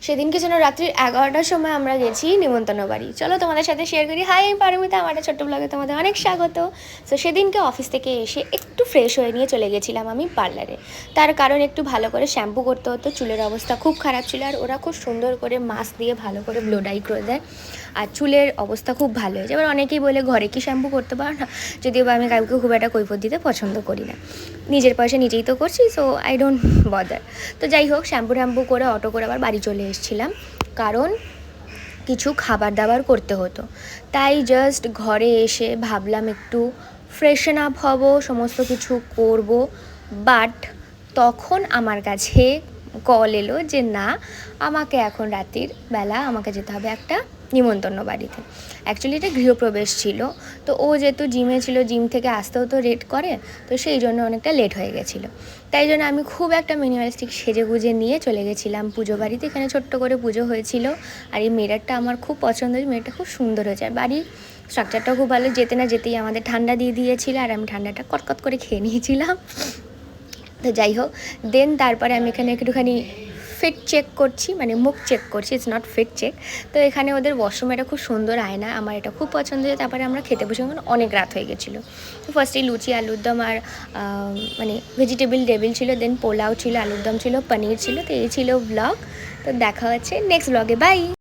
সেদিনকে যেন রাত্রি 11টার সময় আমরা গেছি নিমন্ত্রণ বাড়ি। চলো তোমাদের সাথে শেয়ার করি। হাই, আমি পারমিতা, আমার একটা ছোট্ট ব্লগে তোমাদের অনেক স্বাগত। সো সেদিনকে অফিস থেকে এসে একটু ফ্রেশ হয়ে নিয়ে চলে গেছিলাম আমি পার্লারে। তার কারণ একটু ভালো করে শ্যাম্পু করতে হতো, চুলের অবস্থা খুব খারাপ ছিল, আর ওরা খুব সুন্দর করে মাস্ক দিয়ে ভালো করে ব্লো ডাই করে দেয়, আর চুলের অবস্থা খুব ভালো হয়েছে। এবার অনেকেই বলে ঘরে কি শ্যাম্পু করতে পারো না, যদিও বা আমি কাউকে খুব একটা কৈফিয়ত দিতে পছন্দ করি না, নিজের পয়সা নিজেই তো করছি, সো আই ডোন্ট বদার। তো যাই হোক, শ্যাম্পু করে অটো করে আবার বাড়ি চলে এসেছিলাম, কারণ কিছু খাবার দাবার করতে হতো। তাই জাস্ট ঘরে এসে ভাবলাম একটু ফ্রেশন আপ হব, সমস্ত কিছু করব। বাট তখন আমার কাছে কল এলো যে না, আমাকে এখন রাতের বেলা আমাকে যেতে হবে একটা নিমন্ত্রণ বাড়িতে। অ্যাকচুয়ালি এটা গৃহপ্রবেশ ছিল, তো ও যেহেতু জিমে ছিল, জিম থেকে আসতেও তো লেট করে, তো সেই জন্য অনেকটা লেট হয়ে গেছিলো। তাই জন্য আমি খুব একটা মিনিমালিস্টিক সেজে গুজে নিয়ে চলে গেছিলাম পুজো বাড়িতে। এখানে ছোট্ট করে পুজো হয়েছিল, আর এই মিররটা আমার খুব পছন্দ হয়েছে, মিররটা খুব সুন্দর হয়েছে, আর বাড়ির স্ট্রাকচারটাও খুব ভালো। যেতে না যেতেই আমাদের ঠান্ডা দিয়ে দিয়েছিল, আর আমি ঠান্ডাটা কটকট করে খেয়ে নিয়েছিলাম। তো যাই হোক, দেন তারপরে আমি এখানে একটুখানি ফিট চেক করছি, মানে মুখ চেক করছি, ইটস নট ফিট চেক। তো এখানে ওদের ওয়াশরুম একটা খুব সুন্দর আয়না, আমার এটা খুব পছন্দ হয়েছে। তারপরে আমরা খেতে বসে, অনেক রাত হয়ে গেছিলো। তো ফার্স্টেই লুচি আলুর দম আর মানে ভেজিটেবল টেবিল ছিল, দেন পোলাও ছিল, আলুর দম ছিল, পনির ছিল। তো এই ছিল ব্লগ। তো দেখা হচ্ছে নেক্সট ব্লগে, বাই।